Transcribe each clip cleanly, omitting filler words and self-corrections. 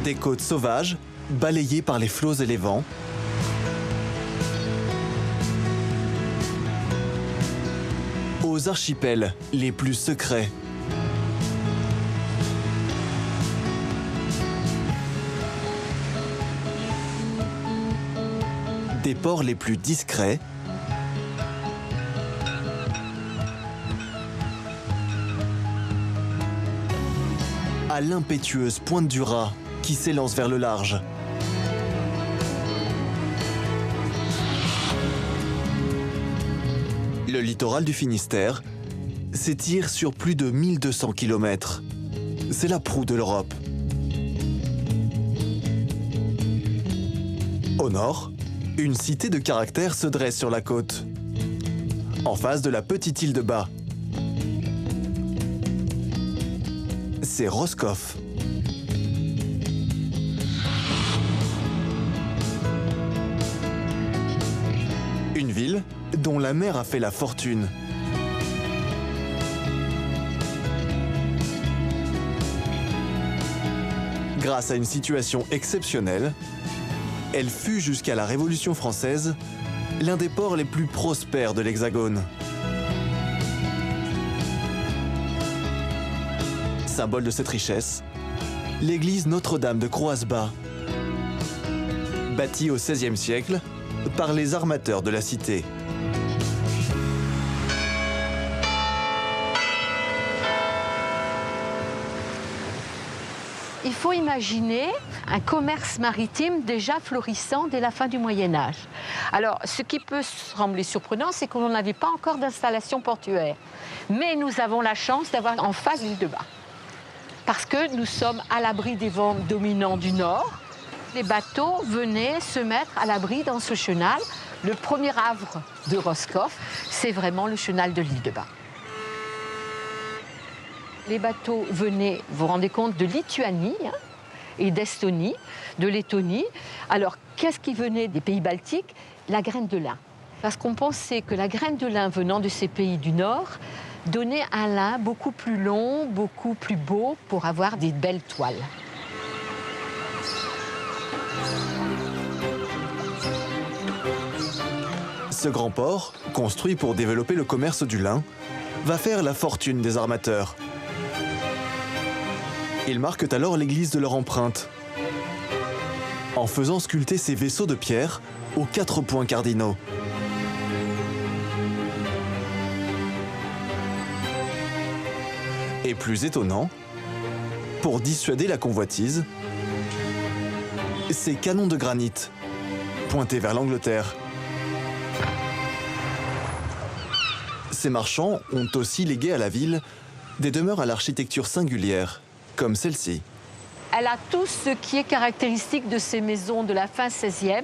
Des côtes sauvages, balayées par les flots et les vents. Aux archipels les plus secrets. Des ports les plus discrets. À l'impétueuse pointe du Raz qui s'élance vers le large. Le littoral du Finistère s'étire sur plus de 1200 km. C'est la proue de l'Europe. Au nord, une cité de caractère se dresse sur la côte, en face de la petite île de Bas. C'est Roscoff. Une ville dont la mer a fait la fortune. Grâce à une situation exceptionnelle, elle fut jusqu'à la Révolution française l'un des ports les plus prospères de l'Hexagone. Symbole de cette richesse, l'église Notre-Dame de Croaz-Bas, bâtie au XVIe siècle par les armateurs de la cité. Il faut imaginer un commerce maritime déjà florissant dès la fin du Moyen-Âge. Alors, ce qui peut sembler surprenant, c'est qu'on n'avait pas encore d'installation portuaire. Mais nous avons la chance d'avoir en face l'île de Bas. Parce que nous sommes à l'abri des vents dominants du nord. Les bateaux venaient se mettre à l'abri dans ce chenal. Le premier havre de Roscoff, c'est vraiment le chenal de l'île de Bas. Les bateaux venaient, vous vous rendez compte, de Lituanie et d'Estonie, de Lettonie. Alors, qu'est-ce qui venait des pays baltiques? La graine de lin. Parce qu'on pensait que la graine de lin venant de ces pays du Nord donnait un lin beaucoup plus long, beaucoup plus beau pour avoir des belles toiles. Ce grand port, construit pour développer le commerce du lin, va faire la fortune des armateurs. Ils marquent alors l'église de leur empreinte, en faisant sculpter ces vaisseaux de pierre aux 4 points cardinaux. Et plus étonnant, pour dissuader la convoitise, ces canons de granit, pointés vers l'Angleterre. Ces marchands ont aussi légué à la ville des demeures à l'architecture singulière, comme celle-ci. Elle a tout ce qui est caractéristique de ces maisons de la fin 16e.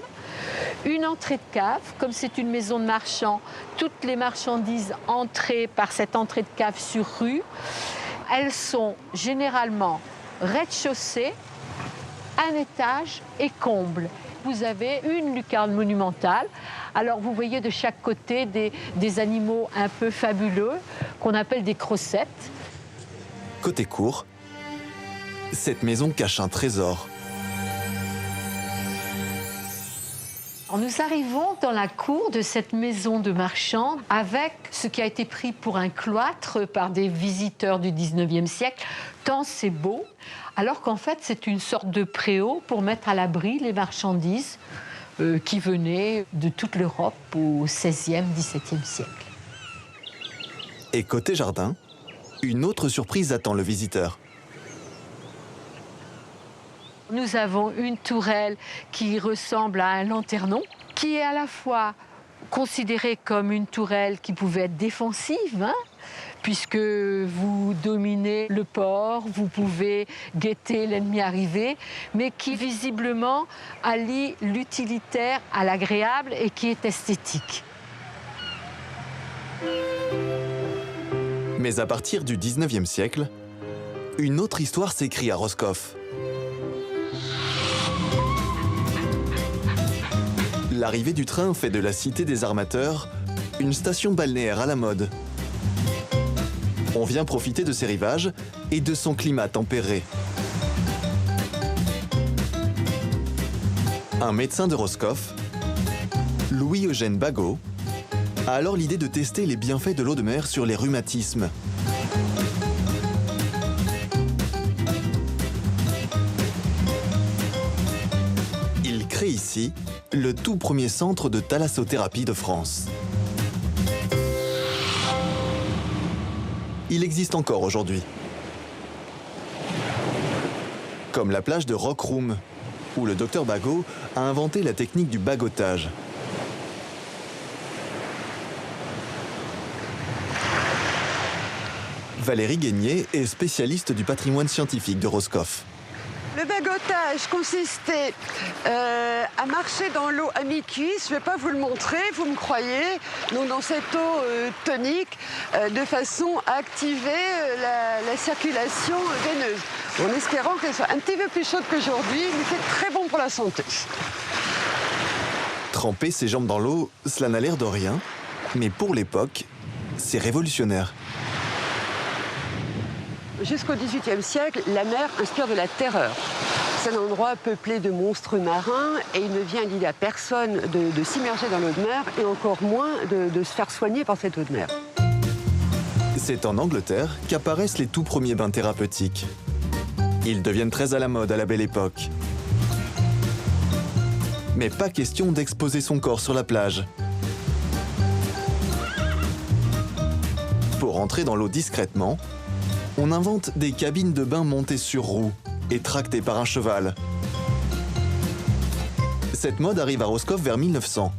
Une entrée de cave, comme c'est une maison de marchand, toutes les marchandises entrées par cette entrée de cave sur rue. Elles sont généralement rez-de-chaussée, un étage et comble. Vous avez une lucarne monumentale. Alors vous voyez de chaque côté des animaux un peu fabuleux qu'on appelle des crossettes. Côté cour, cette maison cache un trésor. Nous arrivons dans la cour de cette maison de marchand avec ce qui a été pris pour un cloître par des visiteurs du 19e siècle, tant c'est beau, alors qu'en fait c'est une sorte de préau pour mettre à l'abri les marchandises qui venaient de toute l'Europe au 16e, 17e siècle. Et côté jardin, une autre surprise attend le visiteur. Nous avons une tourelle qui ressemble à un lanternon, qui est à la fois considérée comme une tourelle qui pouvait être défensive, puisque vous dominez le port, vous pouvez guetter l'ennemi arrivé, mais qui visiblement allie l'utilitaire à l'agréable et qui est esthétique. Mais à partir du 19e siècle, une autre histoire s'écrit à Roscoff. L'arrivée du train fait de la cité des armateurs une station balnéaire à la mode. On vient profiter de ses rivages et de son climat tempéré. Un médecin de Roscoff, Louis-Eugène Bagot, a alors l'idée de tester les bienfaits de l'eau de mer sur les rhumatismes. Il crée ici le tout premier centre de thalassothérapie de France. Il existe encore aujourd'hui. Comme la plage de Rockroom, où le docteur Bagot a inventé la technique du bagotage. Valérie Guénier est spécialiste du patrimoine scientifique de Roscoff. Le bagotage consistait à marcher dans l'eau à mi-cuisse. Je ne vais pas vous le montrer, vous me croyez. Donc dans cette eau tonique, de façon à activer la circulation veineuse. En espérant qu'elle soit un petit peu plus chaude qu'aujourd'hui, mais c'est très bon pour la santé. Tremper ses jambes dans l'eau, cela n'a l'air de rien, mais pour l'époque, c'est révolutionnaire. Jusqu'au XVIIIe siècle, la mer inspire de la terreur. C'est un endroit peuplé de monstres marins et il ne vient l'idée à personne de s'immerger dans l'eau de mer et encore moins de se faire soigner par cette eau de mer. C'est en Angleterre qu'apparaissent les tout premiers bains thérapeutiques. Ils deviennent très à la mode à la Belle Époque. Mais pas question d'exposer son corps sur la plage. Pour entrer dans l'eau discrètement, on invente des cabines de bain montées sur roues et tractées par un cheval. Cette mode arrive à Roscoff vers 1900.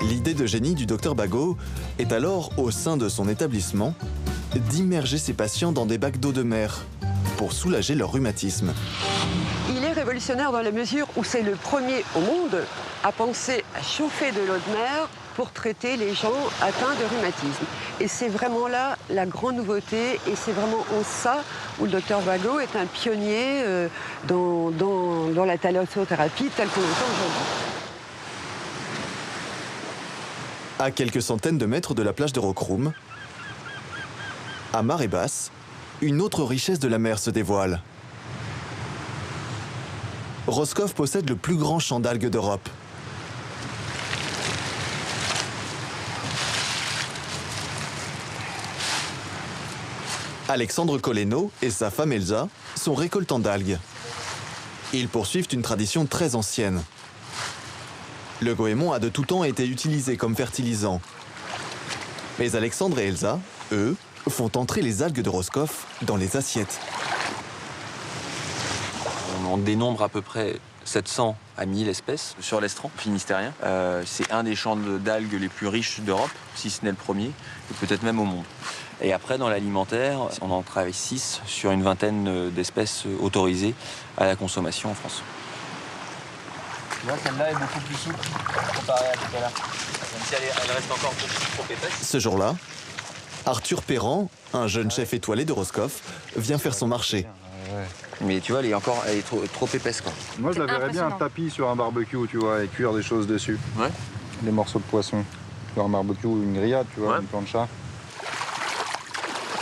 L'idée de génie du docteur Bagot est alors, au sein de son établissement, d'immerger ses patients dans des bacs d'eau de mer pour soulager leur rhumatisme. Il est révolutionnaire dans la mesure où c'est le premier au monde à penser à chauffer de l'eau de mer pour traiter les gens atteints de rhumatisme. Et c'est vraiment là la grande nouveauté et c'est vraiment en ça où le docteur Bagot est un pionnier dans la thalassothérapie telle qu'on l'entend aujourd'hui. À quelques centaines de mètres de la plage de Rockroom, à marée basse, une autre richesse de la mer se dévoile. Roscoff possède le plus grand champ d'algues d'Europe. Alexandre Coleno et sa femme Elsa sont récoltants d'algues. Ils poursuivent une tradition très ancienne. Le goémon a de tout temps été utilisé comme fertilisant. Mais Alexandre et Elsa, eux, font entrer les algues de Roscoff dans les assiettes. On dénombre à peu près 700 à 1000 espèces sur l'estran finistérien. C'est un des champs d'algues les plus riches d'Europe, si ce n'est le premier, et peut-être même au monde. Et après, dans l'alimentaire, on en travaille 6 sur une vingtaine d'espèces autorisées à la consommation en France. Tu vois, celle-là est beaucoup plus souple comparée à tout à l'heure. Même si elle reste encore trop épaisse. Ce jour-là, Arthur Perrand, un jeune chef étoilé de Roscoff, vient faire son marché. Mais tu vois, elle est trop épaisse, quoi. Moi, je la verrais bien un tapis sur un barbecue, tu vois, et cuire des choses dessus. Ouais. Des morceaux de poisson. Sur un barbecue ou une grillade, tu vois, ouais. Une plancha.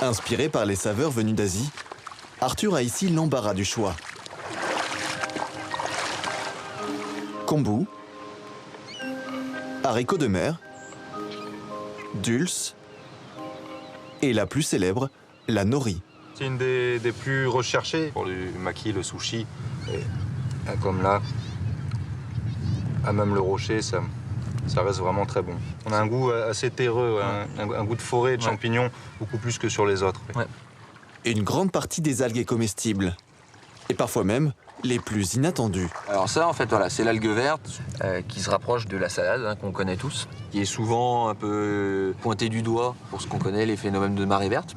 Inspiré par les saveurs venues d'Asie, Arthur a ici l'embarras du choix. Kombu, haricots de mer, dulce et la plus célèbre, la nori. C'est une des plus recherchées pour le maki, le sushi. Et, comme là, même le rocher, ça reste vraiment très bon. On a un goût assez terreux, un goût de forêt, de champignons, beaucoup plus que sur les autres. Ouais. Une grande partie des algues est comestible, et parfois même les plus inattendues. Alors ça, en fait, voilà, c'est l'algue verte qui se rapproche de la salade, qu'on connaît tous, qui est souvent un peu pointée du doigt pour ce qu'on connaît, les phénomènes de marée verte.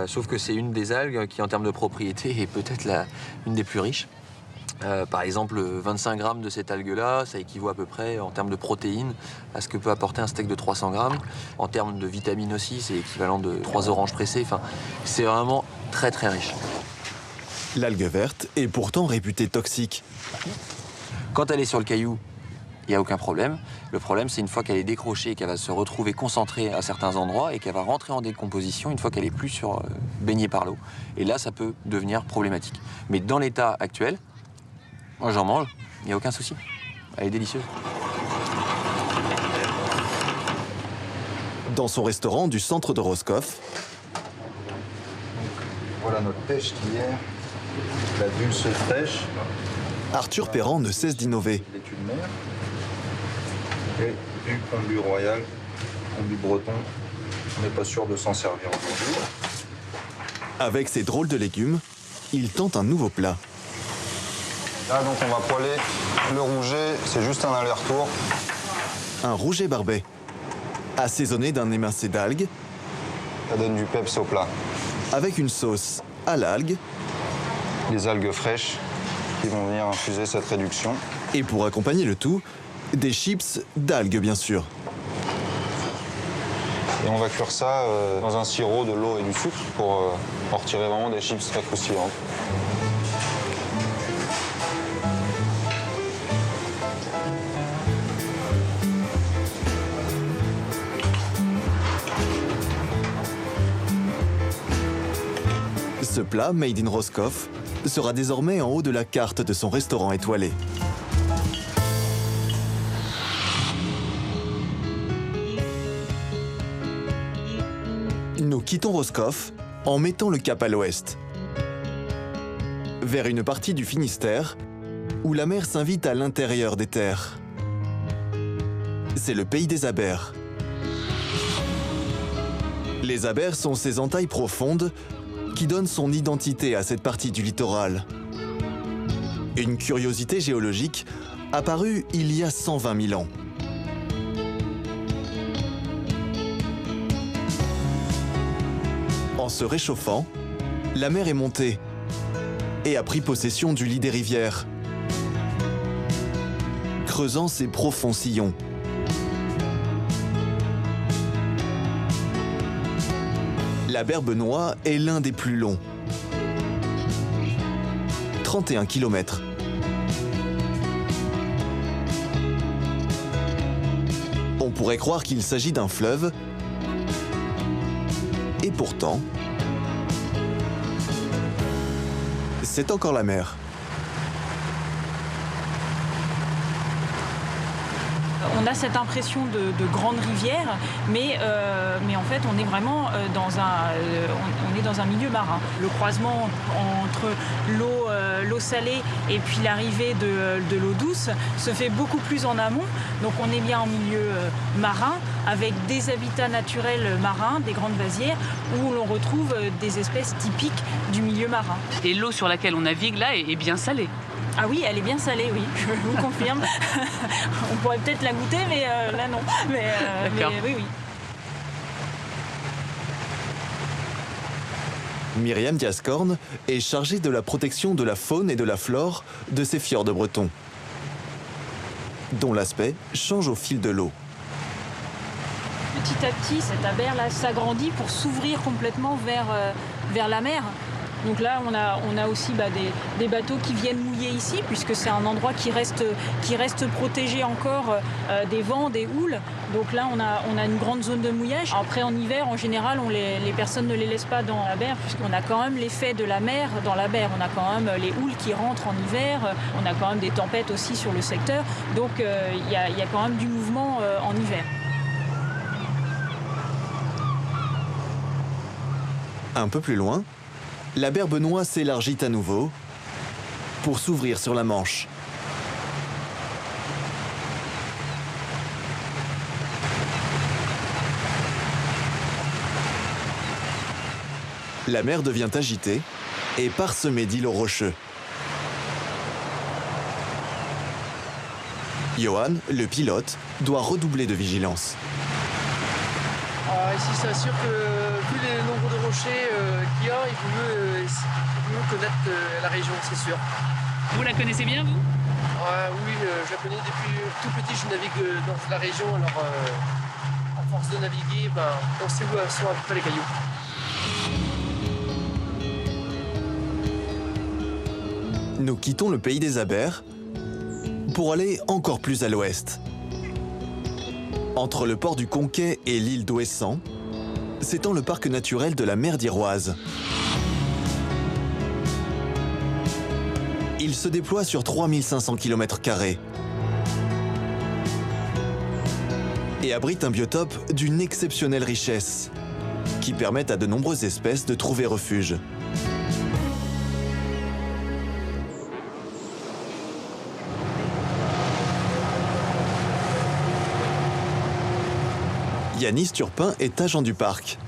Sauf que c'est une des algues qui, en termes de propriété, est peut-être une des plus riches. Par exemple, 25 grammes de cette algue-là, ça équivaut à peu près, en termes de protéines, à ce que peut apporter un steak de 300 grammes. En termes de vitamines aussi, c'est équivalent de 3 oranges pressées. Enfin, c'est vraiment très très riche. L'algue verte est pourtant réputée toxique. Quand elle est sur le caillou il n'y a aucun problème. Le problème, c'est une fois qu'elle est décrochée et qu'elle va se retrouver concentrée à certains endroits et qu'elle va rentrer en décomposition une fois qu'elle est plus baignée par l'eau. Et là, ça peut devenir problématique. Mais dans l'état actuel, moi j'en mange, il n'y a aucun souci. Elle est délicieuse. Dans son restaurant du centre de Roscoff, Voilà notre pêche d'hier, la dulce fraîche, Arthur Perrand ne cesse d'innover. laitue de mer, et du kombu royal, kombu breton. On n'est pas sûr de s'en servir aujourd'hui. Avec ses drôles de légumes, il tente un nouveau plat. Là donc on va poêler le rouget, c'est juste un aller-retour. Un rouget barbet, assaisonné d'un émincé d'algues, Ça donne du peps au plat. avec une sauce à l'algue, Les algues fraîches qui vont venir infuser cette réduction. et pour accompagner le tout, des chips d'algues bien sûr. Et on va cuire ça dans un sirop, de l'eau et du sucre pour en retirer vraiment des chips très croustillantes. Ce plat, made in Roscoff, sera désormais en haut de la carte de son restaurant étoilé. Nous quittons Roscoff en mettant le cap à l'ouest, vers une partie du Finistère où la mer s'invite à l'intérieur des terres. C'est le pays des abers. Les abers sont ces entailles profondes qui donnent son identité à cette partie du littoral. Une curiosité géologique apparue il y a 120 000 ans. En se réchauffant, la mer est montée et a pris possession du lit des rivières, creusant ses profonds sillons. La Berbenois est l'un des plus longs. 31 km. On pourrait croire qu'il s'agit d'un fleuve, et pourtant, c'est encore la mer. On a cette impression de grande rivière, mais en fait on est vraiment dans un milieu marin. Le croisement entre l'eau salée et puis l'arrivée de l'eau douce se fait beaucoup plus en amont. Donc on est bien en milieu marin avec des habitats naturels marins, des grandes vasières, où l'on retrouve des espèces typiques du milieu marin. Et l'eau sur laquelle on navigue là est bien salée. Ah oui, elle est bien salée, oui, je vous confirme. On pourrait peut-être la goûter, mais là non. Mais oui. Myriam Diascorn est chargée de la protection de la faune et de la flore de ces fjords bretons, dont l'aspect change au fil de l'eau. Petit à petit, cet aber-là s'agrandit pour s'ouvrir complètement vers la mer. Donc là, on a aussi des bateaux qui viennent mouiller ici, puisque c'est un endroit qui reste protégé encore des vents, des houles. Donc là, on a une grande zone de mouillage. Après, en hiver, en général, les personnes ne les laissent pas dans la berre, puisqu'on a quand même l'effet de la mer dans la berre. On a quand même les houles qui rentrent en hiver. On a quand même des tempêtes aussi sur le secteur. Donc il y a quand même du mouvement en hiver. Un peu plus loin, la Berbenois s'élargit à nouveau pour s'ouvrir sur la Manche. La mer devient agitée et parsemée d'îlots rocheux. Johan, le pilote, doit redoubler de vigilance. Ici, c'est sûr que vu les nombres de rochers qu'il y a, il vaut mieux connaître la région, c'est sûr. Vous la connaissez bien, vous? Oui, je la connais depuis tout petit, je navigue dans la région, alors à force de naviguer, on sait où sont à peu près les cailloux. Nous quittons le pays des abers pour aller encore plus à l'ouest. Entre le port du Conquet et l'île d'Ouessant, s'étend le parc naturel de la mer d'Iroise. Il se déploie sur 3500 km² et abrite un biotope d'une exceptionnelle richesse qui permet à de nombreuses espèces de trouver refuge. Yanis Turpin est agent du parc.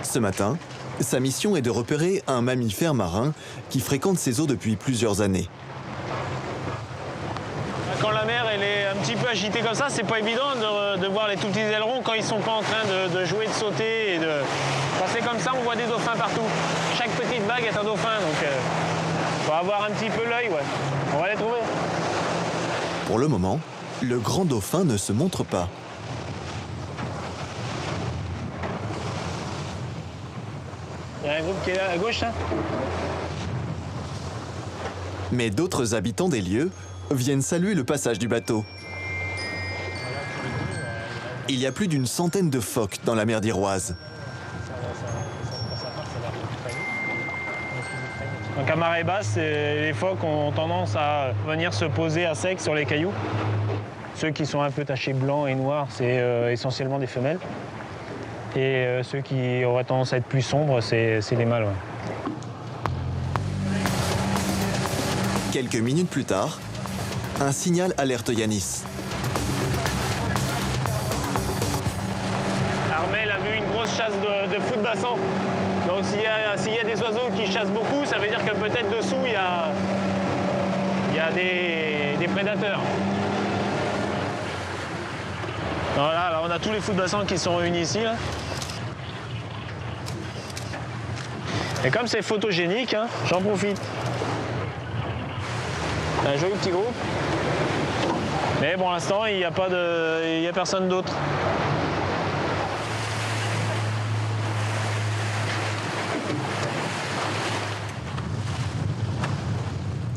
Ce matin, sa mission est de repérer un mammifère marin qui fréquente ces eaux depuis plusieurs années. Quand la mer elle est un petit peu agitée comme ça, c'est pas évident de voir les tout petits ailerons quand ils sont pas en train de jouer, de sauter. Quand c'est comme ça, on voit des dauphins partout. Chaque petite vague est un dauphin, donc faut avoir un petit peu l'œil, ouais. On va les trouver. Pour le moment, le grand dauphin ne se montre pas. Il y a un groupe qui est là à gauche, là. Mais d'autres habitants des lieux viennent saluer le passage du bateau. Il y a plus d'une centaine de phoques dans la mer d'Iroise. Donc à marée basse, les phoques ont tendance à venir se poser à sec sur les cailloux. Ceux qui sont un peu tachés blanc et noir, c'est essentiellement des femelles. Et ceux qui auraient tendance à être plus sombres, c'est des mâles. Ouais. Quelques minutes plus tard, un signal alerte Yanis. Armel a vu une grosse chasse de fous de bassin. Donc s'il y a des oiseaux qui chassent beaucoup, ça veut dire que peut-être dessous, il y a des prédateurs. Voilà, alors on a tous les fous de bassin qui sont réunis ici. Là. Et comme c'est photogénique, hein, j'en profite. Un joli petit groupe. Mais pour l'instant, il n'y a personne d'autre.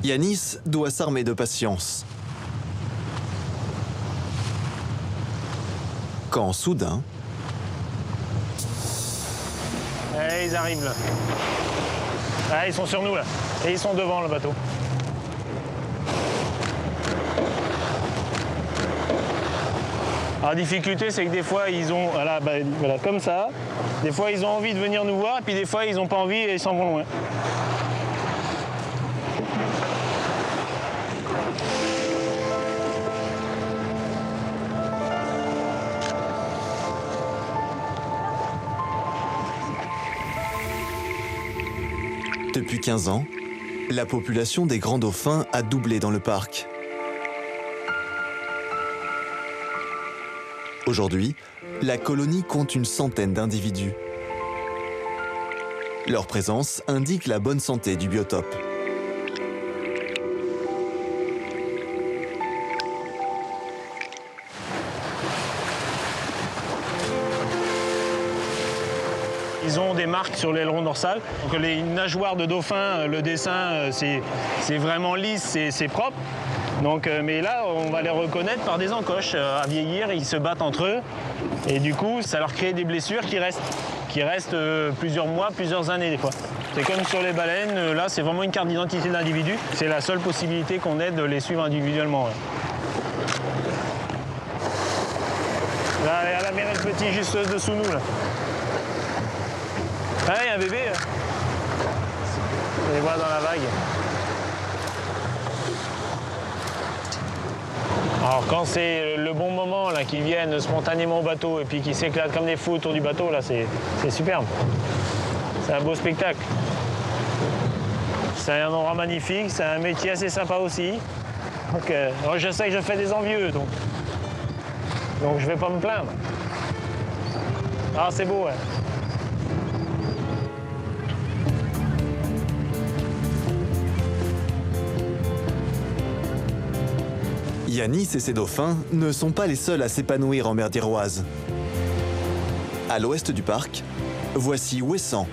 Yanis doit s'armer de patience. Quand soudain... Et ils arrivent là. Ah, ils sont sur nous là. Et ils sont devant le bateau. Alors, la difficulté, c'est que des fois, ils ont, voilà, comme ça. Des fois, ils ont envie de venir nous voir, et puis des fois, ils n'ont pas envie et ils s'en vont loin. Depuis 15 ans, la population des grands dauphins a doublé dans le parc. Aujourd'hui, la colonie compte une centaine d'individus. Leur présence indique la bonne santé du biotope. Ils ont des marques sur l'aileron dorsal. Donc les nageoires de dauphin, le dessin, c'est vraiment lisse, c'est propre. Donc, mais là, on va les reconnaître par des encoches. À vieillir, ils se battent entre eux. Et du coup, ça leur crée des blessures qui restent plusieurs mois, plusieurs années des fois. C'est comme sur les baleines, là, c'est vraiment une carte d'identité d'individu. C'est la seule possibilité qu'on ait de les suivre individuellement. Ouais. Là, il y a la mère et le petit juste dessous nous, là. Ah, il y a un bébé. On les voit dans la vague. Alors quand c'est le bon moment, là, qu'ils viennent spontanément au bateau et puis qu'ils s'éclatent comme des fous autour du bateau, là, c'est superbe. C'est un beau spectacle. C'est un endroit magnifique, c'est un métier assez sympa aussi. Donc, je sais que je fais des envieux, donc je vais pas me plaindre. Ah, c'est beau, ouais. Yanis et ses dauphins ne sont pas les seuls à s'épanouir en mer d'Iroise. À l'ouest du parc, voici Ouessant.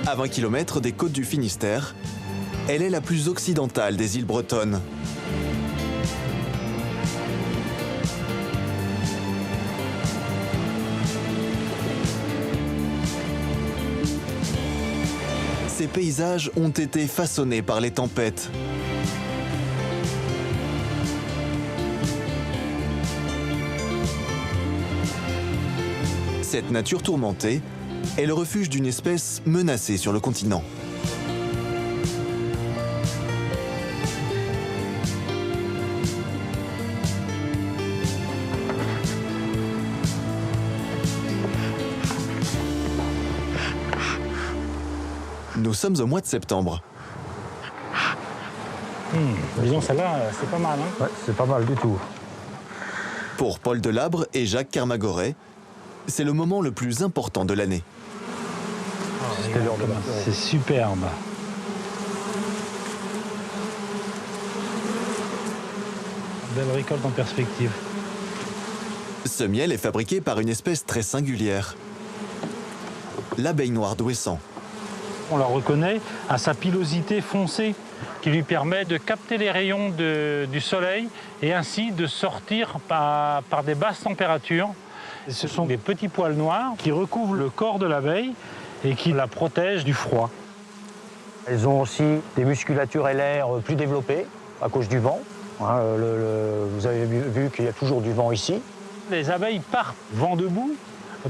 À 20 km des côtes du Finistère, elle est la plus occidentale des îles bretonnes. Ces paysages ont été façonnés par les tempêtes. Cette nature tourmentée est le refuge d'une espèce menacée sur le continent. Nous sommes au mois de septembre. Disons, celle-là, c'est pas mal. Hein, ouais, c'est pas mal du tout. Pour Paul Delabre et Jacques Kermagoret, c'est le moment le plus important de l'année. C'est superbe. Belle récolte en perspective. Ce miel est fabriqué par une espèce très singulière, l'abeille noire d'Ouessant. On la reconnaît à sa pilosité foncée qui lui permet de capter les rayons du soleil et ainsi de sortir par des basses températures. Ce sont des petits poils noirs qui recouvrent le corps de l'abeille et qui la protègent du froid. Elles ont aussi des musculatures alaires plus développées à cause du vent. Vous avez vu qu'il y a toujours du vent ici. Les abeilles partent vent debout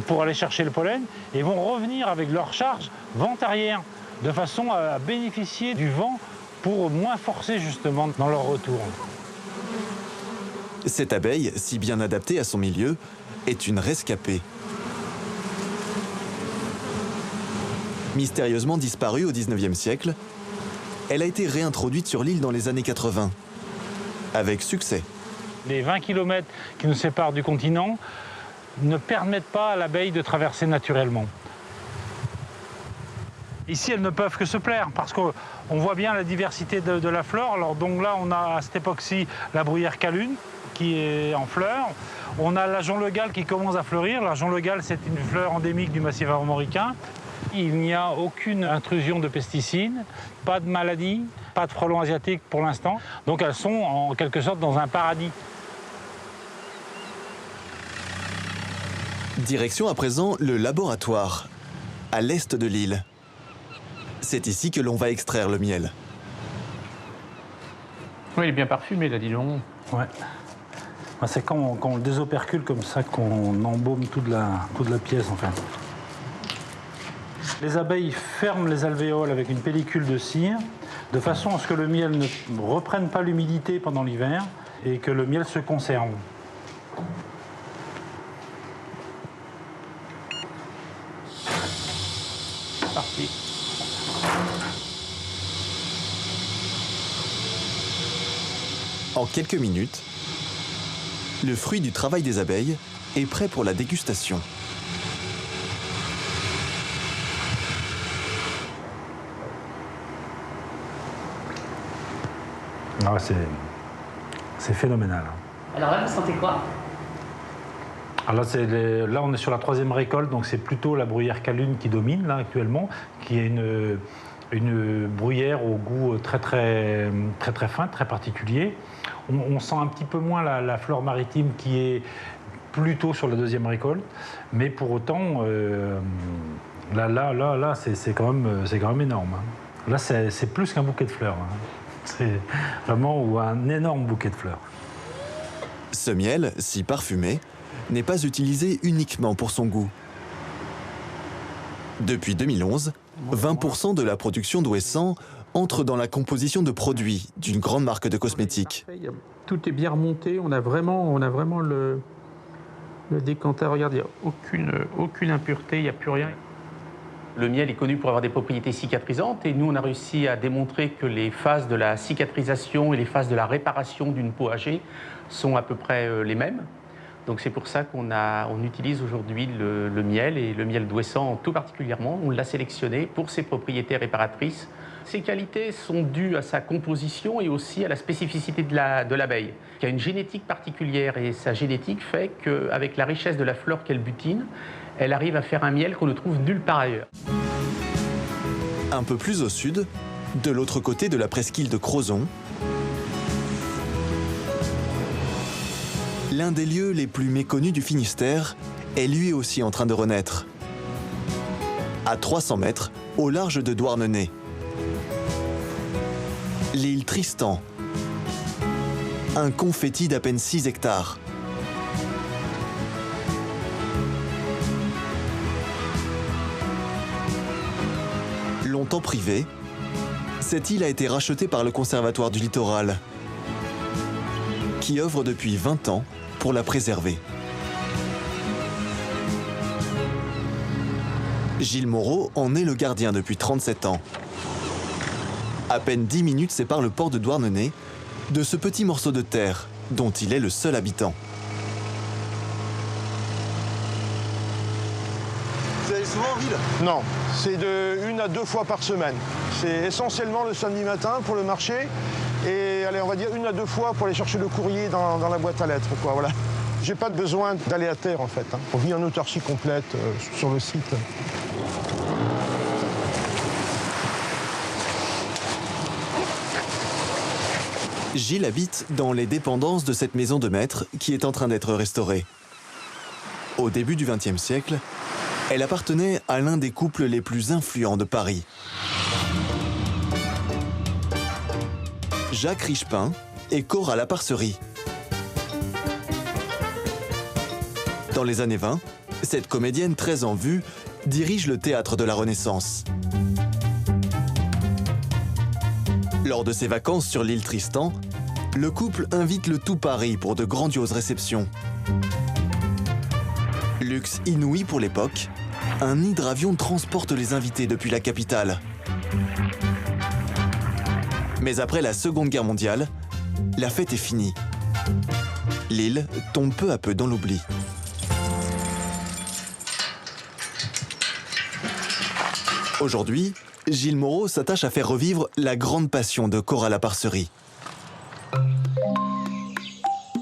pour aller chercher le pollen et vont revenir avec leur charge vent arrière, de façon à bénéficier du vent pour moins forcer justement dans leur retour. Cette abeille, si bien adaptée à son milieu, est une rescapée. Mystérieusement disparue au XIXe siècle, elle a été réintroduite sur l'île dans les années 80, avec succès. Les 20 km qui nous séparent du continent ne permettent pas à l'abeille de traverser naturellement. Ici, elles ne peuvent que se plaire parce qu'on voit bien la diversité de la flore. Alors, donc là, on a à cette époque-ci la bruyère calune qui est en fleurs. On a la jonle-gale qui commence à fleurir. La jonle-gale, c'est une fleur endémique du massif armoricain. Il n'y a aucune intrusion de pesticides, pas de maladie, pas de frelons asiatiques pour l'instant. Donc elles sont en quelque sorte dans un paradis. Direction à présent le laboratoire, à l'est de l'île. C'est ici que l'on va extraire le miel. Oui, il est bien parfumé, là, dis donc. Ouais. C'est quand on le désopercule comme ça qu'on embaume toute la pièce, en fait. Les abeilles ferment les alvéoles avec une pellicule de cire, de façon à ce que le miel ne reprenne pas l'humidité pendant l'hiver et que le miel se conserve. Parti. En quelques minutes, le fruit du travail des abeilles est prêt pour la dégustation. Ah, c'est phénoménal. Alors là, vous sentez quoi? Alors là, on est sur la 3e récolte, donc c'est plutôt la bruyère calune qui domine là actuellement, qui est une bruyère au goût très fin, très particulier. On sent un petit peu moins la flore maritime qui est plutôt sur la 2e récolte, mais pour autant, là, c'est quand même énorme. Hein. Là, c'est plus qu'un bouquet de fleurs. Hein. C'est vraiment un énorme bouquet de fleurs. Ce miel, si parfumé, n'est pas utilisé uniquement pour son goût. Depuis 2011, 20% de la production d'Ouessant entre dans la composition de produits d'une grande marque de cosmétiques. Tout est bien remonté, on a vraiment le décanteur. Regardez, il n'y a aucune impureté, il n'y a plus rien. Le miel est connu pour avoir des propriétés cicatrisantes et nous, on a réussi à démontrer que les phases de la cicatrisation et les phases de la réparation d'une peau âgée sont à peu près les mêmes. Donc c'est pour ça qu'on utilise aujourd'hui le miel, et le miel d'Ouessant tout particulièrement. On l'a sélectionné pour ses propriétés réparatrices. Ses qualités sont dues à sa composition et aussi à la spécificité de l'abeille, qui a une génétique particulière, et sa génétique fait qu'avec la richesse de la flore qu'elle butine, elle arrive à faire un miel qu'on ne trouve nulle part ailleurs. Un peu plus au sud, de l'autre côté de la presqu'île de Crozon, l'un des lieux les plus méconnus du Finistère est lui aussi en train de renaître. À 300 mètres, au large de Douarnenez. L'île Tristan. Un confetti d'à peine 6 hectares. Longtemps privée, cette île a été rachetée par le Conservatoire du Littoral, qui œuvre depuis 20 ans pour la préserver. Gilles Moreau en est le gardien depuis 37 ans. À peine 10 minutes séparent le port de Douarnenez de ce petit morceau de terre dont il est le seul habitant. Vous allez souvent en ville? Non, c'est de 1 à 2 fois par semaine. C'est essentiellement le samedi matin pour le marché et allez, on va dire 1 à 2 fois pour aller chercher le courrier dans la boîte à lettres, quoi, voilà. J'ai pas besoin d'aller à terre en fait. On vit en autarcie complète sur le site. Gilles habite dans les dépendances de cette maison de maître qui est en train d'être restaurée. Au début du XXe siècle, elle appartenait à l'un des couples les plus influents de Paris. Jacques Richepin et Cora Laparcerie. Dans les années 20, cette comédienne très en vue dirige le théâtre de la Renaissance. Lors de ses vacances sur l'île Tristan, le couple invite le tout Paris pour de grandioses réceptions. Luxe inouï pour l'époque, un hydravion transporte les invités depuis la capitale. Mais après la Seconde Guerre mondiale, la fête est finie. L'île tombe peu à peu dans l'oubli. Aujourd'hui, Gilles Moreau s'attache à faire revivre la grande passion de Cora Laparcerie.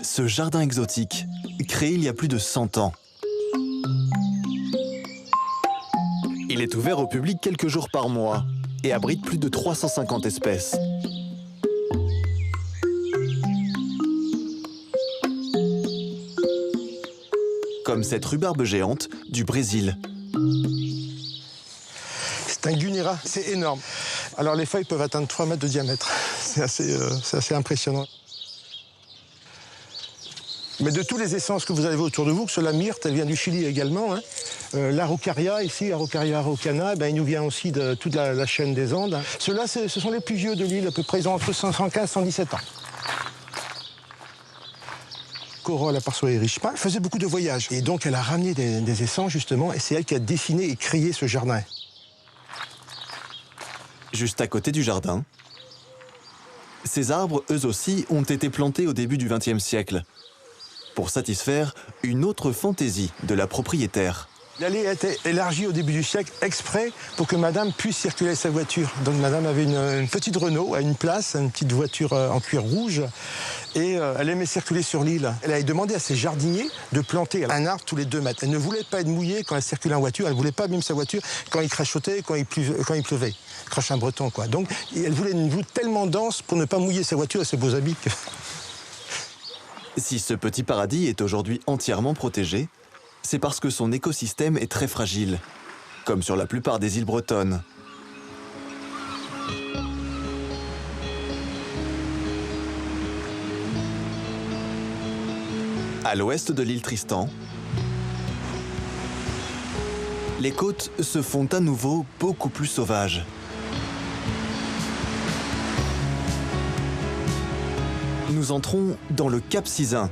Ce jardin exotique, créé il y a plus de 100 ans. Il est ouvert au public quelques jours par mois et abrite plus de 350 espèces. Comme cette rhubarbe géante du Brésil. C'est un Gunera, c'est énorme. Alors les feuilles peuvent atteindre 3 mètres de diamètre. C'est assez impressionnant. Mais de toutes les essences que vous avez autour de vous, que ce soit la myrte, elle vient du Chili également. L'araucaria, ici, Araucaria araucana, il nous vient aussi de toute la chaîne des Andes. Ceux-là, ce sont les plus vieux de l'île, à peu près, ils ont entre 115 et 117 ans. Cora Laparcerie Richepin faisait beaucoup de voyages. Et donc, elle a ramené des essences, justement, et c'est elle qui a dessiné et créé ce jardin. Juste à côté du jardin, ces arbres, eux aussi, ont été plantés au début du XXe siècle pour satisfaire une autre fantaisie de la propriétaire. L'allée a été élargie au début du siècle exprès pour que madame puisse circuler sa voiture. Donc madame avait une petite Renault à une place, une petite voiture en cuir rouge, et elle aimait circuler sur l'île. Elle avait demandé à ses jardiniers de planter un arbre tous les 2 mètres. Elle ne voulait pas être mouillée quand elle circulait en voiture, elle ne voulait pas abîmer sa voiture quand il crachotait, quand il pleuvait. Crachin breton, quoi. Donc elle voulait une voûte tellement dense pour ne pas mouiller sa voiture et ses beaux habits. Si ce petit paradis est aujourd'hui entièrement protégé, c'est parce que son écosystème est très fragile, comme sur la plupart des îles bretonnes. À l'ouest de l'île Tristan, les côtes se font à nouveau beaucoup plus sauvages. Nous entrons dans le Cap Sizun.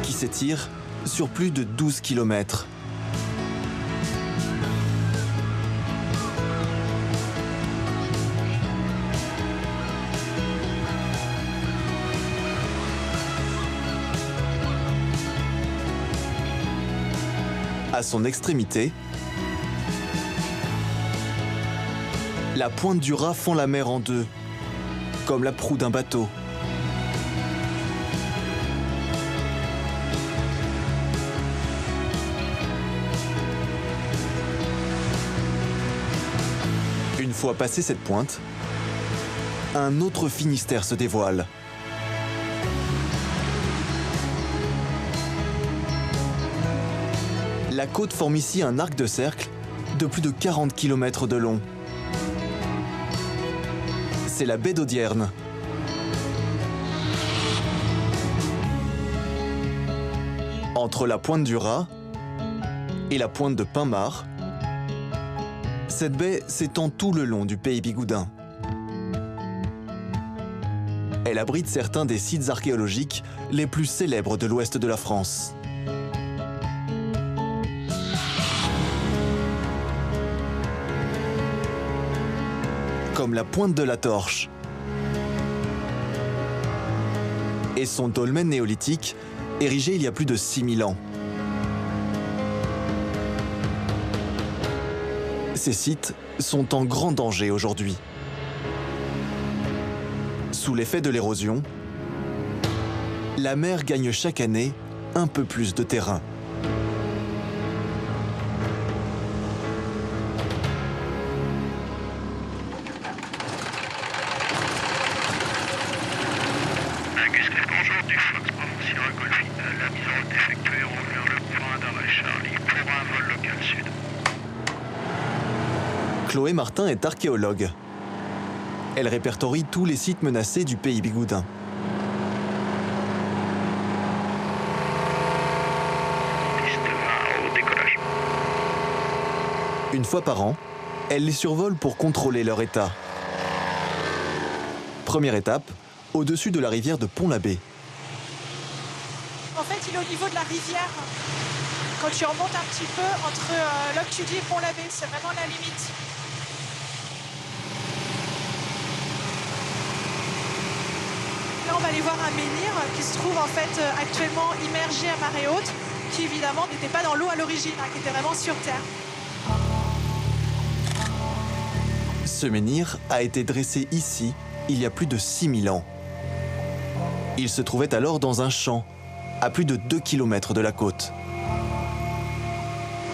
Qui s'étire sur plus de 12 km. À son extrémité, la pointe du Raz fend la mer en deux, comme la proue d'un bateau. fois passé cette pointe, un autre Finistère se dévoile. La côte forme ici un arc de cercle de plus de 40 km de long. C'est la baie d'Audierne. Entre la pointe du Raz et la pointe de Pinmar, cette baie s'étend tout le long du pays bigoudin. Elle abrite certains des sites archéologiques les plus célèbres de l'ouest de la France. Comme la pointe de la Torche et son dolmen néolithique érigé il y a plus de 6000 ans. Ces sites sont en grand danger aujourd'hui. Sous l'effet de l'érosion, la mer gagne chaque année un peu plus de terrain. Chloé Martin est archéologue. Elle répertorie tous les sites menacés du pays bigoudin. Une fois par an, elle les survole pour contrôler leur état. Première étape, au-dessus de la rivière de Pont-l'Abbé. En fait, il est au niveau de la rivière. Quand tu remontes un petit peu entre Loctudy et Pont-l'Abbé, c'est vraiment la limite. Là, on va aller voir un menhir qui se trouve en fait actuellement immergé à marée haute, qui évidemment n'était pas dans l'eau à l'origine, qui était vraiment sur terre. Ce menhir a été dressé ici il y a plus de 6000 ans. Il se trouvait alors dans un champ, à plus de 2 km de la côte.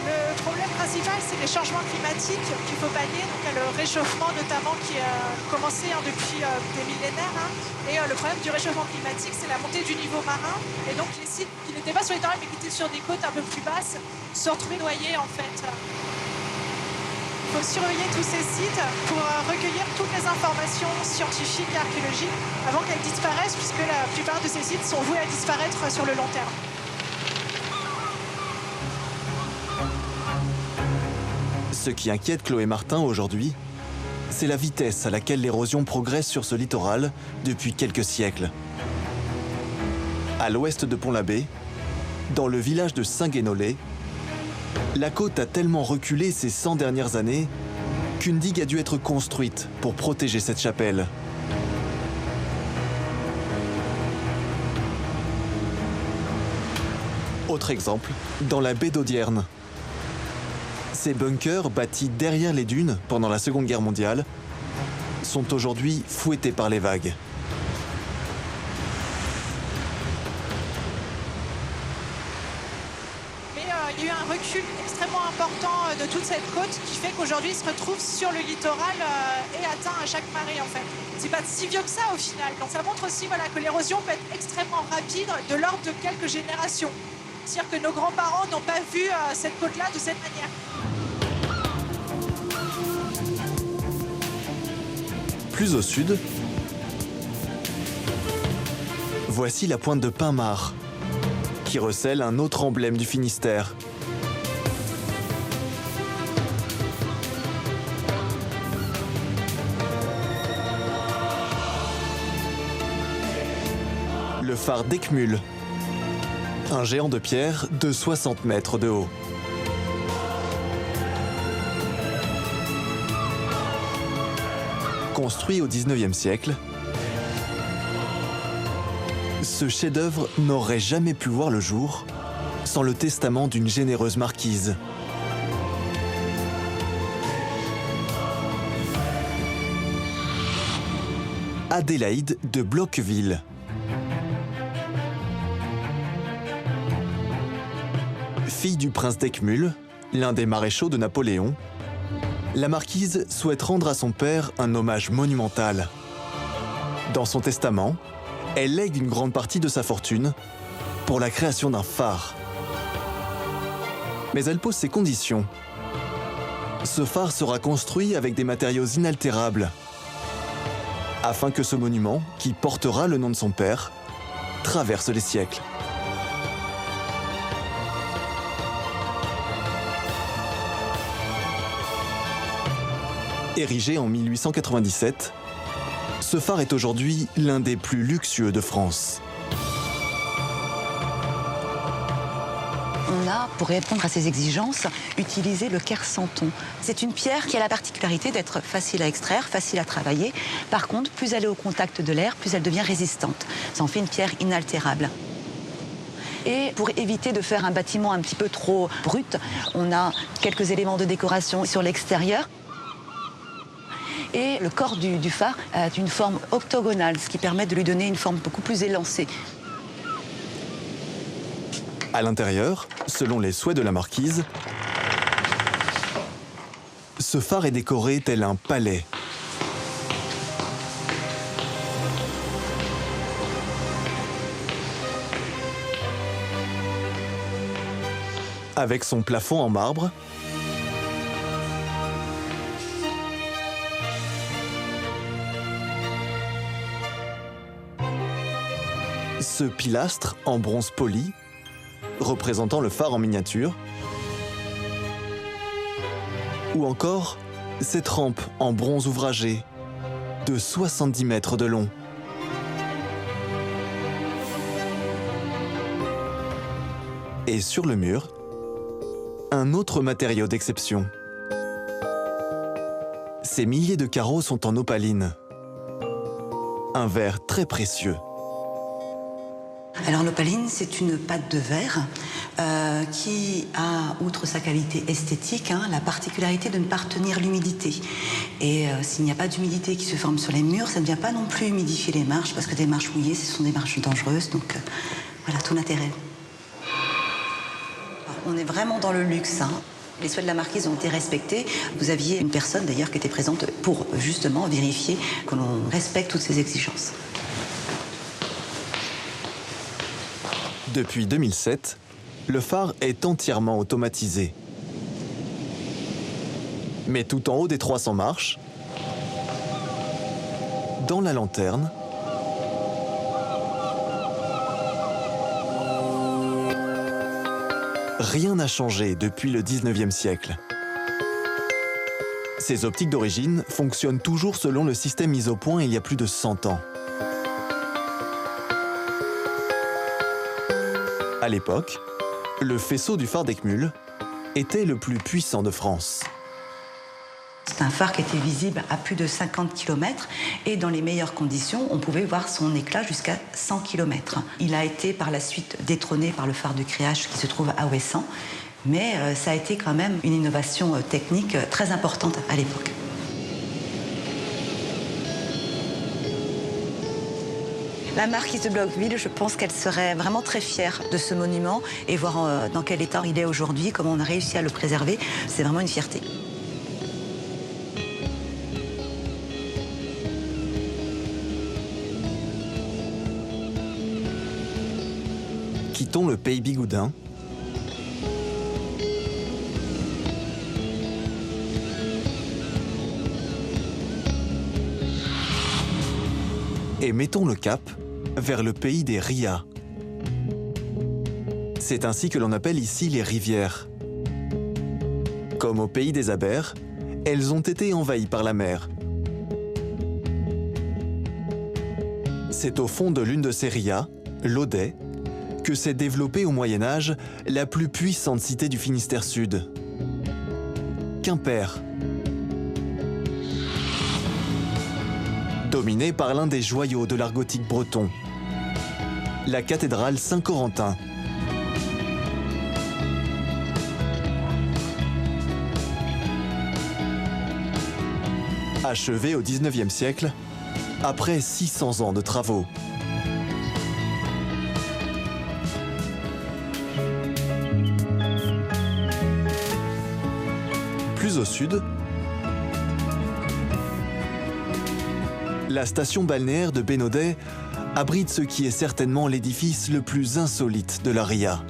Le problème principal, c'est les changements climatiques qu'il faut pallier. Donc, il y a le réchauffement notamment qui a commencé depuis des millénaires. Et le problème du réchauffement climatique, c'est la montée du niveau marin. Et donc les sites qui n'étaient pas sur les littorales mais qui étaient sur des côtes un peu plus basses se retrouvaient noyés en fait. Il faut surveiller tous ces sites pour recueillir toutes les informations scientifiques et archéologiques avant qu'elles disparaissent, puisque la plupart de ces sites sont voués à disparaître sur le long terme. Ce qui inquiète Chloé Martin aujourd'hui, c'est la vitesse à laquelle l'érosion progresse sur ce littoral depuis quelques siècles. À l'ouest de Pont-l'Abbé, dans le village de Saint-Guénolé, la côte a tellement reculé ces 100 dernières années qu'une digue a dû être construite pour protéger cette chapelle. Autre exemple, dans la baie d'Audierne. Ces bunkers, bâtis derrière les dunes pendant la Seconde Guerre mondiale, sont aujourd'hui fouettés par les vagues. Il y a eu un recul extrêmement important de toute cette côte qui fait qu'aujourd'hui il se retrouve sur le littoral et atteint à chaque marée en fait. C'est pas si vieux que ça au final. Donc ça montre aussi que l'érosion peut être extrêmement rapide, de l'ordre de quelques générations. C'est-à-dire que nos grands-parents n'ont pas vu cette côte-là de cette manière. Plus au sud, voici la pointe de Pinmar, qui recèle un autre emblème du Finistère. Le phare d'Eckmühl, un géant de pierre de 60 mètres de haut. Construit au XIXe siècle, ce chef-d'œuvre n'aurait jamais pu voir le jour sans le testament d'une généreuse marquise. Adélaïde de Bloqueville. Fille du prince d'Eckmühl, l'un des maréchaux de Napoléon, la marquise souhaite rendre à son père un hommage monumental. Dans son testament, elle lègue une grande partie de sa fortune pour la création d'un phare. Mais elle pose ses conditions. Ce phare sera construit avec des matériaux inaltérables, afin que ce monument, qui portera le nom de son père, traverse les siècles. Érigé en 1897, ce phare est aujourd'hui l'un des plus luxueux de France. On a, pour répondre à ces exigences, utilisé le Kersanton. C'est une pierre qui a la particularité d'être facile à extraire, facile à travailler. Par contre, plus elle est au contact de l'air, plus elle devient résistante. Ça en fait une pierre inaltérable. Et pour éviter de faire un bâtiment un petit peu trop brut, on a quelques éléments de décoration sur l'extérieur. Et le corps du phare a une forme octogonale, ce qui permet de lui donner une forme beaucoup plus élancée. À l'intérieur, selon les souhaits de la marquise, ce phare est décoré tel un palais. Avec son plafond en marbre, ce pilastre en bronze poli, représentant le phare en miniature, ou encore cette rampe en bronze ouvragé de 70 mètres de long. Et sur le mur, un autre matériau d'exception. Ces milliers de carreaux sont en opaline, un verre très précieux. Alors l'opaline, c'est une pâte de verre qui a, outre sa qualité esthétique, la particularité de ne pas retenir l'humidité. Et s'il n'y a pas d'humidité qui se forme sur les murs, ça ne vient pas non plus humidifier les marches, parce que des marches mouillées, ce sont des marches dangereuses. Donc voilà, tout l'intérêt. On est vraiment dans le luxe. Les souhaits de la marquise ont été respectés. Vous aviez une personne d'ailleurs qui était présente pour justement vérifier que l'on respecte toutes ces exigences. Depuis 2007, le phare est entièrement automatisé. Mais tout en haut des 300 marches, dans la lanterne, rien n'a changé depuis le 19e siècle. Ces optiques d'origine fonctionnent toujours selon le système mis au point il y a plus de 100 ans. À l'époque, le faisceau du phare d'Eckmühl était le plus puissant de France. C'est un phare qui était visible à plus de 50 km et dans les meilleures conditions, on pouvait voir son éclat jusqu'à 100 km. Il a été par la suite détrôné par le phare de Créache qui se trouve à Ouessant, mais ça a été quand même une innovation technique très importante à l'époque. La marquise de Bloqueville, je pense qu'elle serait vraiment très fière de ce monument et voir dans quel état il est aujourd'hui, comment on a réussi à le préserver, c'est vraiment une fierté. Quittons le pays bigoudin et mettons le cap vers le pays des Rias. C'est ainsi que l'on appelle ici les rivières. Comme au pays des Abers, elles ont été envahies par la mer. C'est au fond de l'une de ces rias, l'Audet, que s'est développée au Moyen-Âge la plus puissante cité du Finistère Sud, Quimper. Dominée par l'un des joyaux de l'art gothique breton, la cathédrale Saint-Corentin. Achevée au XIXe siècle, après 600 ans de travaux. Plus au sud, La station balnéaire de Bénodet abrite ce qui est certainement l'édifice le plus insolite de la Ria.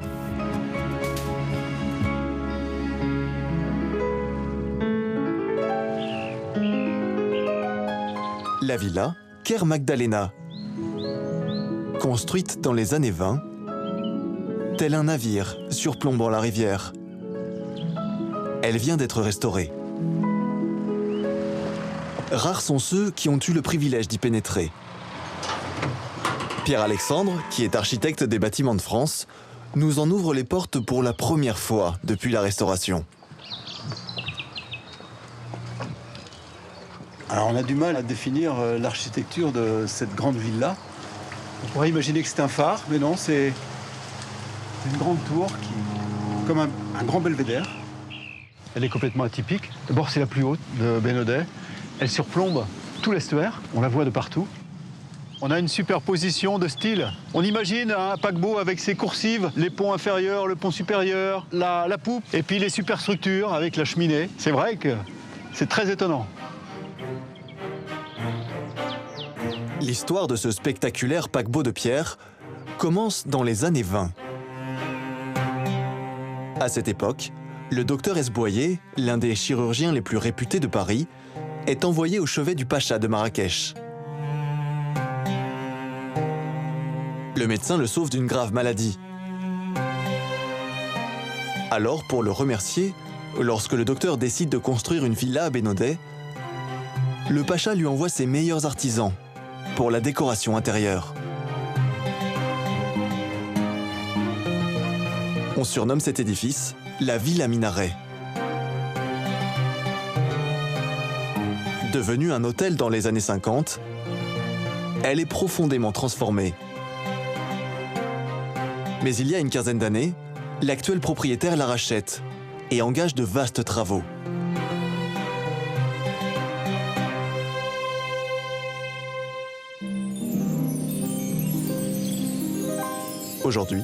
La villa Ker Magdalena, construite dans les années 20, tel un navire surplombant la rivière. Elle vient d'être restaurée. Rares sont ceux qui ont eu le privilège d'y pénétrer. Pierre-Alexandre, qui est architecte des bâtiments de France, nous en ouvre les portes pour la première fois depuis la restauration. Alors on a du mal à définir l'architecture de cette grande villa. On pourrait imaginer que c'est un phare, mais non, c'est une grande tour qui, comme un grand belvédère. Elle est complètement atypique. D'abord, c'est la plus haute de Bénodet. Elle surplombe tout l'estuaire, on la voit de partout. On a une superposition de styles. On imagine un paquebot avec ses coursives, les ponts inférieurs, le pont supérieur, la poupe, et puis les superstructures avec la cheminée. C'est vrai que c'est très étonnant. L'histoire de ce spectaculaire paquebot de pierre commence dans les années 20. À cette époque, le docteur Esboyer, l'un des chirurgiens les plus réputés de Paris, est envoyé au chevet du pacha de Marrakech. Le médecin le sauve d'une grave maladie. Alors, pour le remercier, lorsque le docteur décide de construire une villa à Bénodet, le pacha lui envoie ses meilleurs artisans pour la décoration intérieure. On surnomme cet édifice la Villa Minaret. Devenue un hôtel dans les années 50, elle est profondément transformée. Mais il y a une quinzaine d'années, l'actuel propriétaire la rachète et engage de vastes travaux. Aujourd'hui,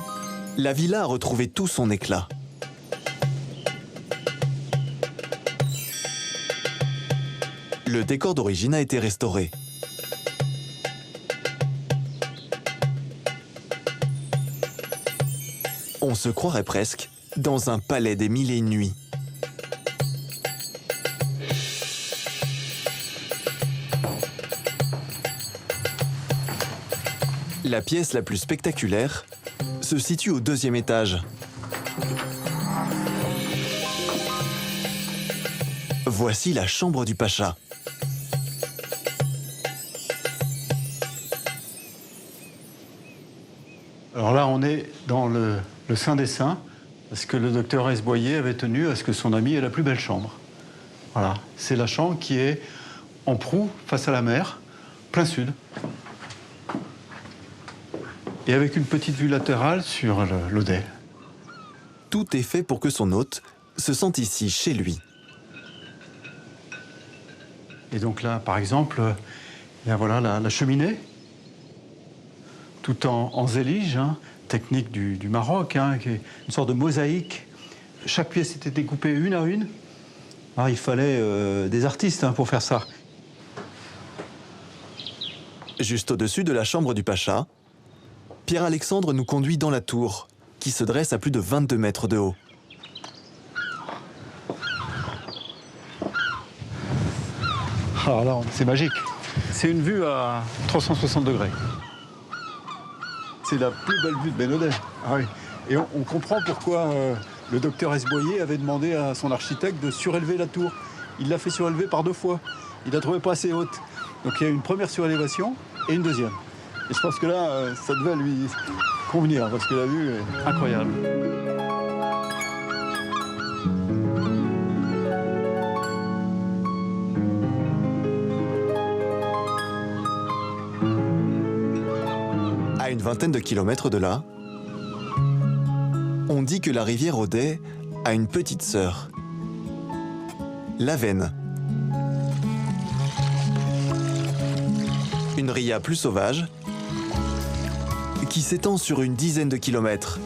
la villa a retrouvé tout son éclat. Le décor d'origine a été restauré. On se croirait presque dans un palais des mille et une nuits. La pièce la plus spectaculaire se situe au deuxième étage. Voici la chambre du pacha. Alors là, on est dans le Saint des Saints, parce que le docteur Esboyer avait tenu à ce que son ami ait la plus belle chambre. Voilà, c'est la chambre qui est en proue, face à la mer, plein sud. Et avec une petite vue latérale sur l'Audet. Tout est fait pour que son hôte se sente ici, chez lui. Et donc là, par exemple, il y a voilà, la cheminée, tout en zélige, hein, technique du Maroc, hein, qui est une sorte de mosaïque. Chaque pièce était découpée une à une. Alors, il fallait des artistes hein, pour faire ça. Juste au-dessus de la chambre du pacha, Pierre-Alexandre nous conduit dans la tour, qui se dresse à plus de 22 mètres de haut. Alors là, c'est magique. C'est une vue à 360 degrés. C'est la plus belle vue de Bénodet. Ah oui. Et on comprend pourquoi le docteur Esboyer avait demandé à son architecte de surélever la tour. Il l'a fait surélever par 2 fois. Il la trouvait pas assez haute. Donc il y a une première surélévation et une deuxième. Et je pense que là, ça devait lui convenir, parce que la vue est incroyable. À une vingtaine de kilomètres de là, on dit que la rivière Audet a une petite sœur, l'Avenne. Une ria plus sauvage, qui s'étend sur une dizaine de kilomètres,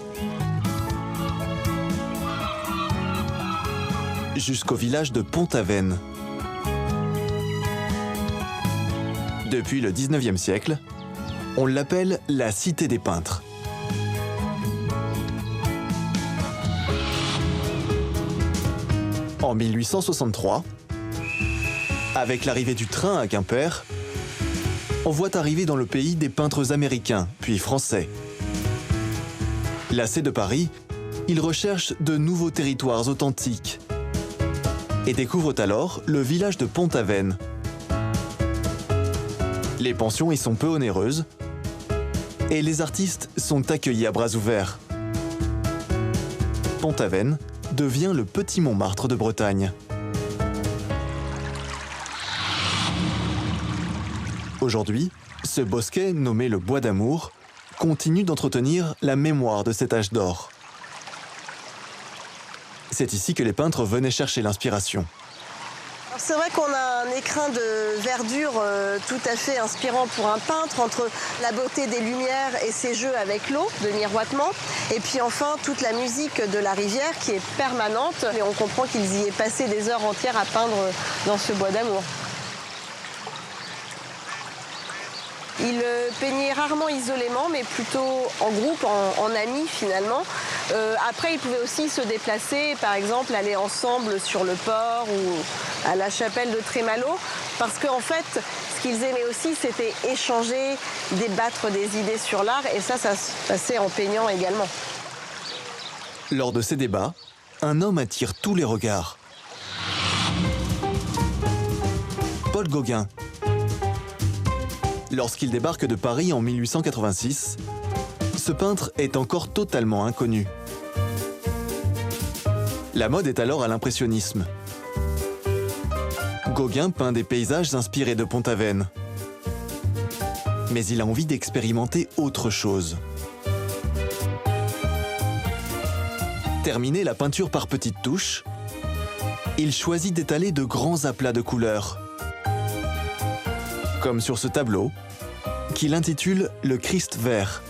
jusqu'au village de Pont-Aven. Depuis le 19e siècle, on l'appelle la Cité des peintres. En 1863, avec l'arrivée du train à Quimper, on voit arriver dans le pays des peintres américains, puis français. Lassés de Paris, ils recherchent de nouveaux territoires authentiques et découvrent alors le village de Pont-Aven. Les pensions y sont peu onéreuses et les artistes sont accueillis à bras ouverts. Pont-Aven devient le petit Montmartre de Bretagne. Aujourd'hui, ce bosquet, nommé le Bois d'Amour, continue d'entretenir la mémoire de cet âge d'or. C'est ici que les peintres venaient chercher l'inspiration. C'est vrai qu'on a un écrin de verdure tout à fait inspirant pour un peintre, entre la beauté des lumières et ses jeux avec l'eau, de miroitement, et puis enfin toute la musique de la rivière qui est permanente, et on comprend qu'ils y aient passé des heures entières à peindre dans ce Bois d'Amour. Il peignait rarement isolément, mais plutôt en groupe, en amis finalement. Après, ils pouvaient aussi se déplacer, par exemple aller ensemble sur le port ou à la chapelle de Trémalot, parce qu'en fait, ce qu'ils aimaient aussi, c'était échanger, débattre des idées sur l'art, et ça se passait en peignant également. Lors de ces débats, un homme attire tous les regards. Paul Gauguin. Lorsqu'il débarque de Paris en 1886, ce peintre est encore totalement inconnu. La mode est alors à l'impressionnisme. Gauguin peint des paysages inspirés de Pont-Aven. Mais il a envie d'expérimenter autre chose. Terminé la peinture par petites touches, il choisit d'étaler de grands aplats de couleurs. Comme sur ce tableau, qu'il intitule « Le Christ vert ».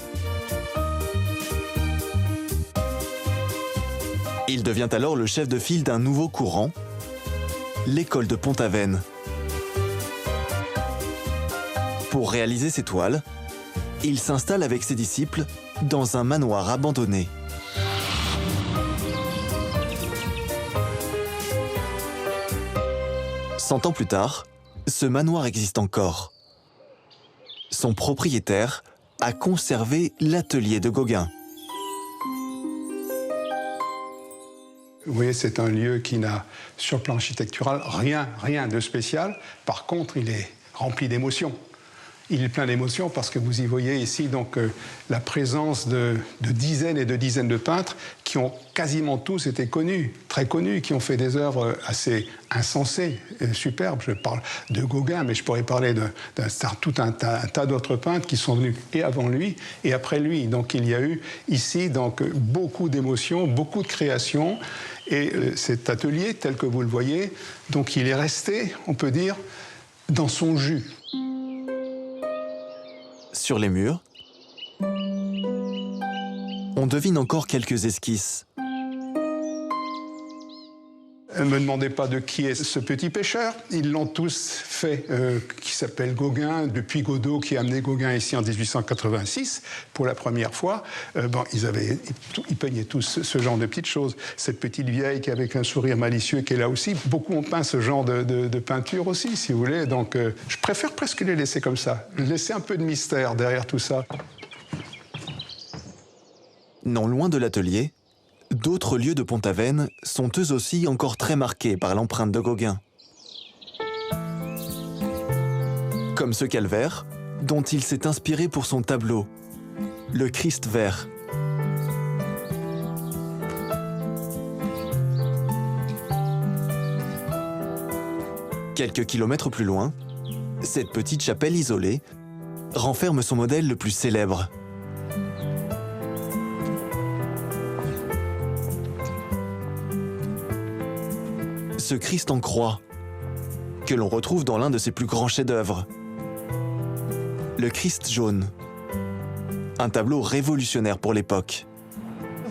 Il devient alors le chef de file d'un nouveau courant, l'école de Pont-Aven. Pour réaliser ses toiles, il s'installe avec ses disciples dans un manoir abandonné. Cent ans plus tard, ce manoir existe encore. Son propriétaire a conservé l'atelier de Gauguin. Vous voyez, c'est un lieu qui n'a, sur le plan architectural, rien de spécial. Par contre, il est rempli d'émotions. Il est plein d'émotions parce que vous y voyez ici donc, la présence de dizaines et de dizaines de peintres qui ont quasiment tous été connus, très connus, qui ont fait des œuvres assez insensées, superbes. Je parle de Gauguin, mais je pourrais parler tout un tas d'autres peintres qui sont venus et avant lui et après lui. Donc il y a eu ici donc, beaucoup d'émotions, beaucoup de créations. Et cet atelier, tel que vous le voyez, donc il est resté, on peut dire, dans son jus. Sur les murs, on devine encore quelques esquisses. Ne me demandez pas de qui est ce petit pêcheur. Ils l'ont tous fait, qui s'appelle Gauguin, depuis Godot, qui a amené Gauguin ici en 1886 pour la première fois. Ils peignaient tous ce genre de petites choses. Cette petite vieille qui avec un sourire malicieux qui est là aussi. Beaucoup ont peint ce genre de peinture aussi, si vous voulez. Donc je préfère presque les laisser comme ça. Laisser un peu de mystère derrière tout ça. Non loin de l'atelier, d'autres lieux de Pont-Aven sont eux aussi encore très marqués par l'empreinte de Gauguin. Comme ce calvaire, dont il s'est inspiré pour son tableau, le Christ vert. Quelques kilomètres plus loin, cette petite chapelle isolée renferme son modèle le plus célèbre. Ce Christ en croix, que l'on retrouve dans l'un de ses plus grands chefs-d'œuvre, le Christ jaune, un tableau révolutionnaire pour l'époque.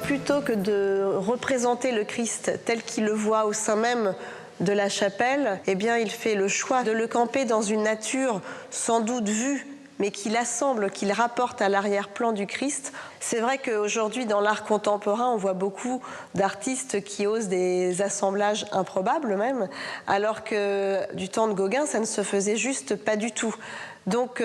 Plutôt que de représenter le Christ tel qu'il le voit au sein même de la chapelle, eh bien, il fait le choix de le camper dans une nature sans doute vue, mais qu'il assemble, qu'il rapporte à l'arrière-plan du Christ. C'est vrai qu'aujourd'hui, dans l'art contemporain, on voit beaucoup d'artistes qui osent des assemblages improbables même, alors que du temps de Gauguin, ça ne se faisait juste pas du tout. Donc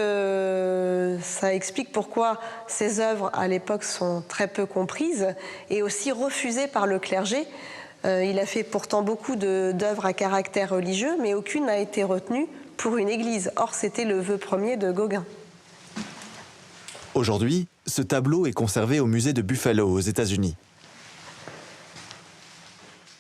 ça explique pourquoi ces œuvres, à l'époque, sont très peu comprises et aussi refusées par le clergé. Il a fait pourtant beaucoup d'œuvres à caractère religieux, mais aucune n'a été retenue pour une église. Or, c'était le vœu premier de Gauguin. Aujourd'hui, ce tableau est conservé au musée de Buffalo, aux États-Unis.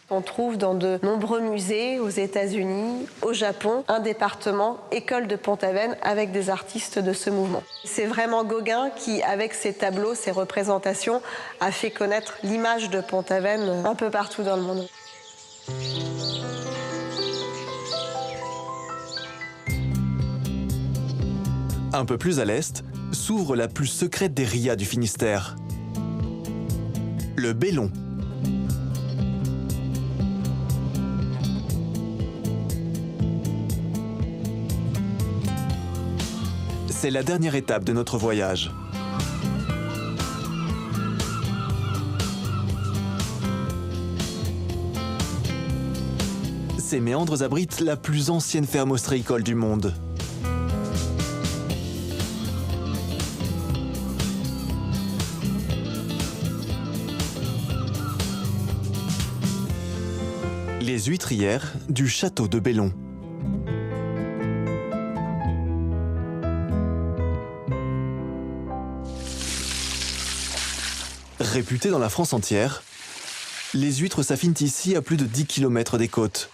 On trouve dans de nombreux musées aux États-Unis, au Japon, un département, École de Pont-Aven, avec des artistes de ce mouvement. C'est vraiment Gauguin qui, avec ses tableaux, ses représentations, a fait connaître l'image de Pont-Aven un peu partout dans le monde. Un peu plus à l'est, s'ouvre la plus secrète des rias du Finistère. Le Bellon. C'est la dernière étape de notre voyage. Ces méandres abritent la plus ancienne ferme ostréicole du monde. Les huîtrières du château de Bellon. Réputées dans la France entière, les huîtres s'affinent ici à plus de 10 km des côtes,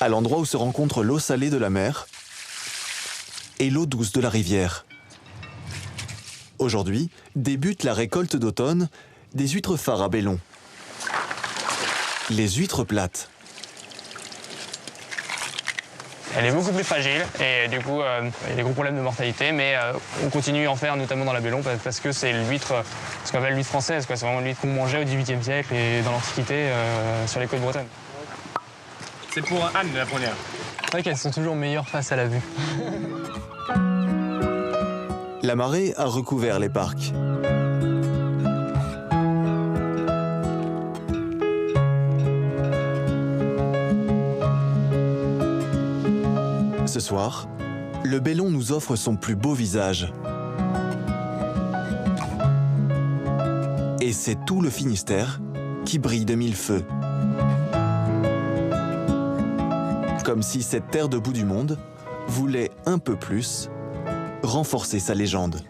à l'endroit où se rencontrent l'eau salée de la mer et l'eau douce de la rivière. Aujourd'hui, débute la récolte d'automne des huîtres phares à Bellon. Les huîtres plates. Elle est beaucoup plus fragile et du coup, il y a des gros problèmes de mortalité, mais on continue à en faire, notamment dans la Bellon, parce que c'est l'huître, ce qu'on appelle l'huître française, c'est vraiment l'huître qu'on mangeait au XVIIIe siècle et dans l'Antiquité sur les côtes bretonnes. C'est pour Anne, la première. C'est vrai qu'elles sont toujours meilleures face à la vue. La marée a recouvert les parcs. Ce soir, le Bellon nous offre son plus beau visage. Et c'est tout le Finistère qui brille de mille feux. Comme si cette terre de bout du monde voulait un peu plus renforcer sa légende.